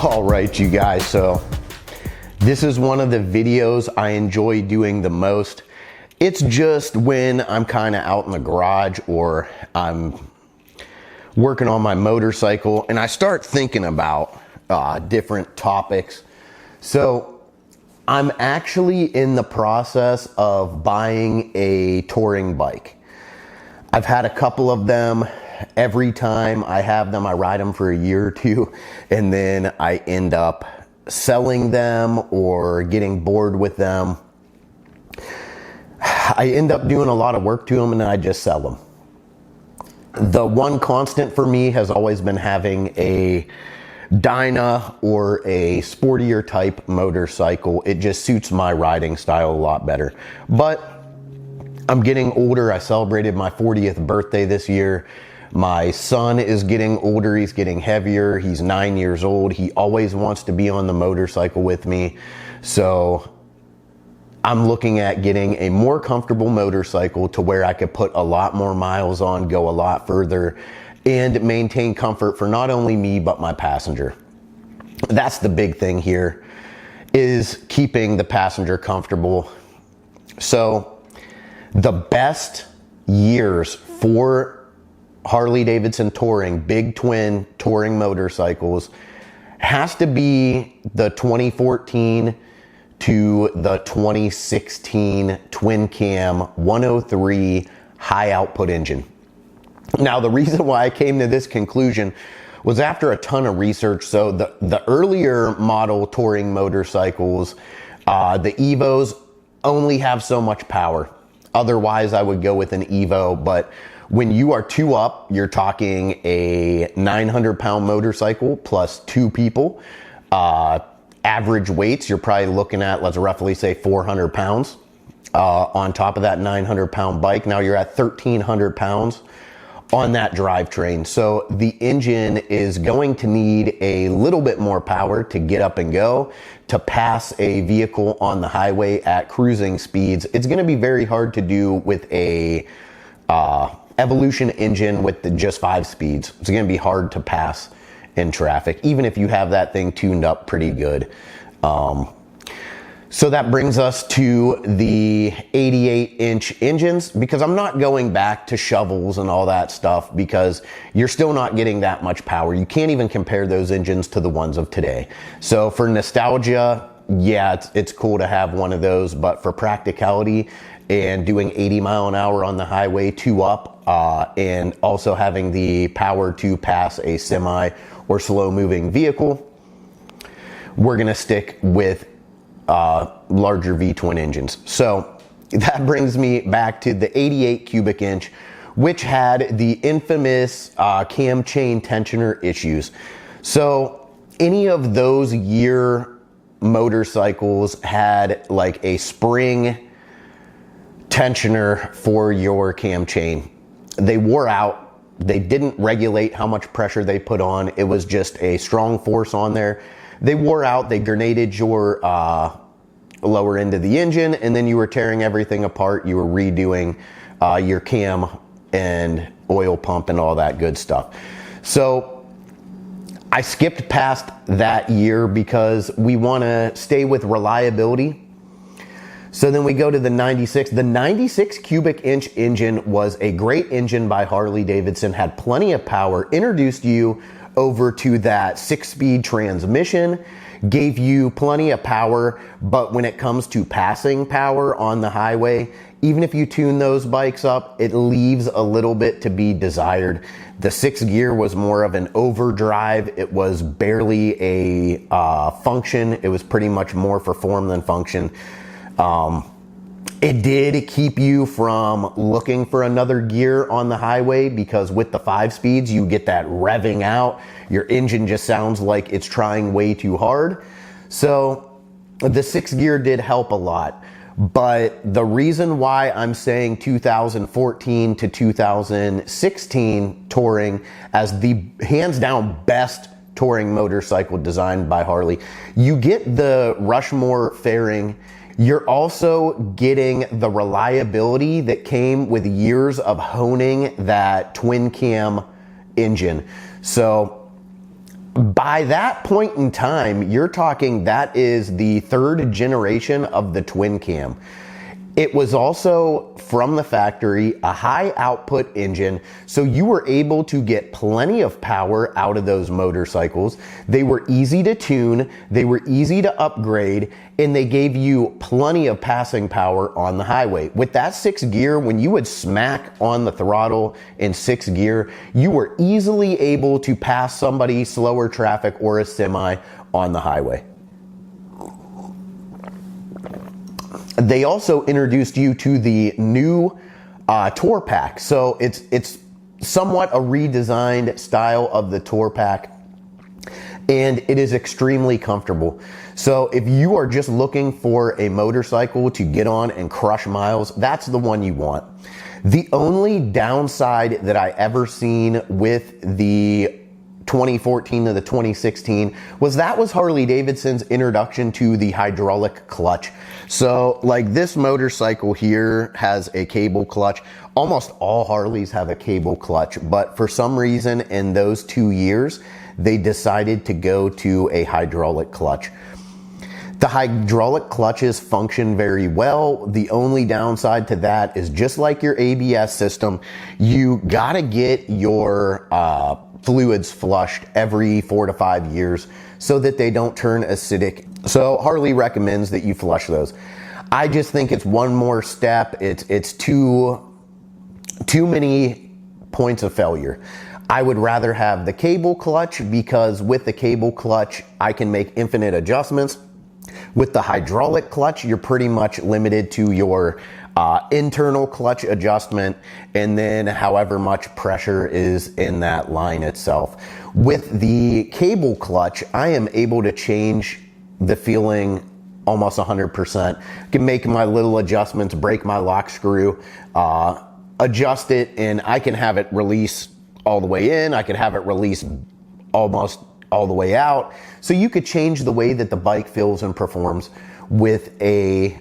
All right, you guys, so this is one of the videos I enjoy doing the most. It's just when I'm kind of out in the garage or I'm working on my motorcycle and I start thinking about different topics. So I'm actually in the process of buying a touring bike. I've had a couple of them. Every time I have them, I ride them for a year or two, and then I end up selling them or getting bored with them. I end up doing a lot of work to them and then I just sell them. The one constant for me has always been having a Dyna or a sportier type motorcycle. It just suits my riding style a lot better. But I'm getting older. I celebrated my 40th birthday this year. My son is getting older, he's getting heavier, he's 9 years old. He always wants to be on the motorcycle with me. So I'm looking at getting a more comfortable motorcycle to where I could put a lot more miles on, go a lot further, and maintain comfort for not only me, but my passenger. That's the big thing here, is keeping the passenger comfortable. So the best years for Harley Davidson touring, big twin touring motorcycles, has to be the 2014 to the 2016 twin cam 103 high output engine. Now, the reason why I came to this conclusion was after a ton of research. So the earlier model touring motorcycles, the Evos only have so much power. Otherwise, I would go with an Evo, but when you are two up, you're talking a 900-pound motorcycle plus two people. Average weights, you're probably looking at, let's roughly say 400 pounds on top of that 900-pound bike. Now you're at 1,300 pounds on that drivetrain. So the engine is going to need a little bit more power to get up and go, to pass a vehicle on the highway at cruising speeds. It's going to be very hard to do with a Evolution engine with just 5 speeds. It's going to be hard to pass in traffic, even if you have that thing tuned up pretty good. So that brings us to the 88-inch engines, because I'm not going back to shovels and all that stuff, because you're still not getting that much power. You can't even compare those engines to the ones of today. So for nostalgia, yeah, it's cool to have one of those, but for practicality and doing 80 mile an hour on the highway, two up, and also having the power to pass a semi or slow moving vehicle, we're gonna stick with larger V-twin engines. So that brings me back to the 88 cubic inch, which had the infamous cam chain tensioner issues. So any of those year motorcycles had like a spring tensioner for your cam chain. They wore out. They didn't regulate how much pressure they put on. It was just a strong force on there. They wore out. They grenaded your lower end of the engine, and then you were tearing everything apart. You were redoing your cam and oil pump and all that good stuff. So I skipped past that year because we want to stay with reliability. So then we go to the 96. The 96 cubic inch engine was a great engine by Harley Davidson, had plenty of power, introduced you over to that 6-speed transmission, gave you plenty of power, but when it comes to passing power on the highway, even if you tune those bikes up, it leaves a little bit to be desired. The 6th gear was more of an overdrive. It was barely a function. It was pretty much more for form than function. It did keep you from looking for another gear on the highway, because with the 5 speeds, you get that revving out. Your engine just sounds like it's trying way too hard. So the 6th gear did help a lot. But the reason why I'm saying 2014 to 2016 touring as the hands down best touring motorcycle designed by Harley, you get the Rushmore fairing. You're also getting the reliability that came with years of honing that twin cam engine. So By that point in time, you're talking that is the third generation of the twin cam. It was also from the factory, a high output engine, so you were able to get plenty of power out of those motorcycles. They were easy to tune, they were easy to upgrade, and they gave you plenty of passing power on the highway. With that 6th gear, when you would smack on the throttle in 6th gear, you were easily able to pass somebody, slower traffic, or a semi on the highway. They also introduced you to the new Tour Pack. So it's somewhat a redesigned style of the Tour Pack, and it is extremely comfortable. So if you are just looking for a motorcycle to get on and crush miles, that's the one you want. The only downside that I ever seen with the 2014 to the 2016 was Harley Davidson's introduction to the hydraulic clutch. So like this motorcycle here has a cable clutch. Almost all Harleys have a cable clutch, but for some reason in those 2 years, they decided to go to a hydraulic clutch. The hydraulic clutches function very well. The only downside to that is just like your ABS system, you gotta get your fluids flushed every 4 to 5 years so that they don't turn acidic. So Harley recommends that you flush those. I just think it's one more step. It's too many points of failure. I would rather have the cable clutch, because with the cable clutch, I can make infinite adjustments. With the hydraulic clutch, you're pretty much limited to your internal clutch adjustment, and then however much pressure is in that line itself. With the cable clutch, I am able to change the feeling almost 100%. I can make my little adjustments, break my lock screw, adjust it, and I can have it release all the way in. I could have it release almost all the way out. So you could change the way that the bike feels and performs with a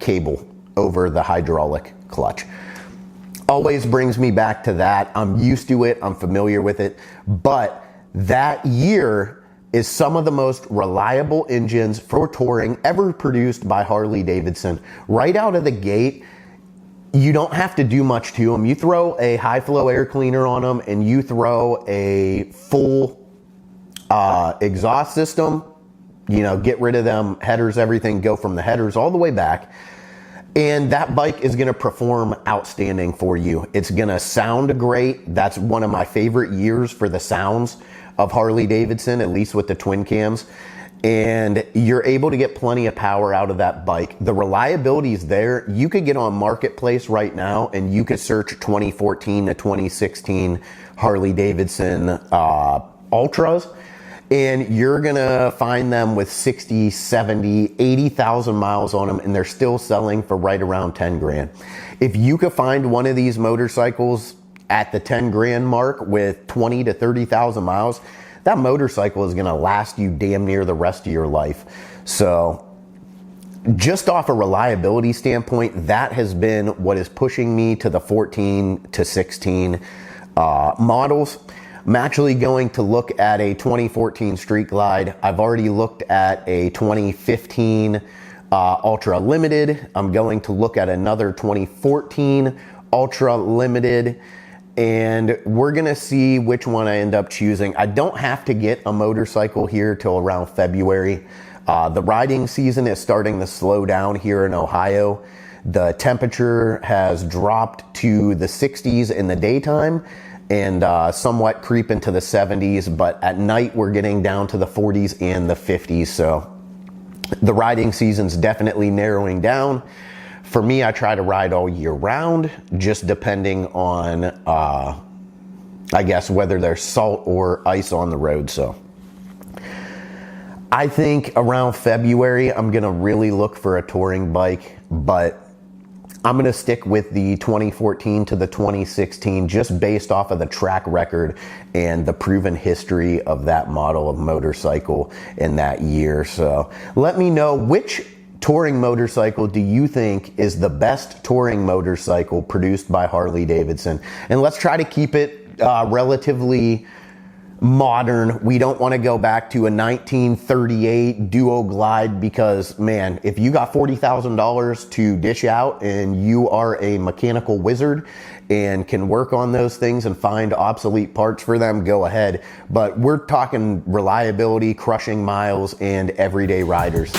cable over the hydraulic clutch. Always brings me back to that. I'm used to it, I'm familiar with it, but that year is some of the most reliable engines for touring ever produced by Harley Davidson. Right out of the gate, you don't have to do much to them. You throw a high flow air cleaner on them and you throw a full exhaust system, you know, get rid of them headers, everything, go from the headers all the way back. And that bike is gonna perform outstanding for you. It's gonna sound great. That's one of my favorite years for the sounds of Harley Davidson, at least with the twin cams. And you're able to get plenty of power out of that bike. The reliability is there. You could get on Marketplace right now and you could search 2014 to 2016 Harley Davidson Ultras, and you're gonna find them with 60, 70, 80,000 miles on them, and they're still selling for right around 10 grand. If you could find one of these motorcycles at the 10 grand mark with 20 to 30,000 miles, that motorcycle is gonna last you damn near the rest of your life. So just off a reliability standpoint, that has been what is pushing me to the 14 to 16 models. I'm actually going to look at a 2014 Street Glide. I've already looked at a 2015 Ultra Limited. I'm going to look at another 2014 Ultra Limited, and we're gonna see which one I end up choosing. I don't have to get a motorcycle here till around February. The riding season is starting to slow down here in Ohio. The temperature has dropped to the 60s in the daytime and somewhat creep into the 70s, but at night we're getting down to the 40s and the 50s. So the riding season's definitely narrowing down. For me, I try to ride all year round, just depending on, I guess, whether there's salt or ice on the road. So I think around February, I'm gonna really look for a touring bike, but I'm gonna stick with the 2014 to the 2016 just based off of the track record and the proven history of that model of motorcycle in that year. So let me know, which touring motorcycle do you think is the best touring motorcycle produced by Harley Davidson? And let's try to keep it relatively modern. We don't want to go back to a 1938 Duo Glide because, man, if you got $40,000 to dish out and you are a mechanical wizard and can work on those things and find obsolete parts for them, go ahead. But we're talking reliability, crushing miles, and everyday riders.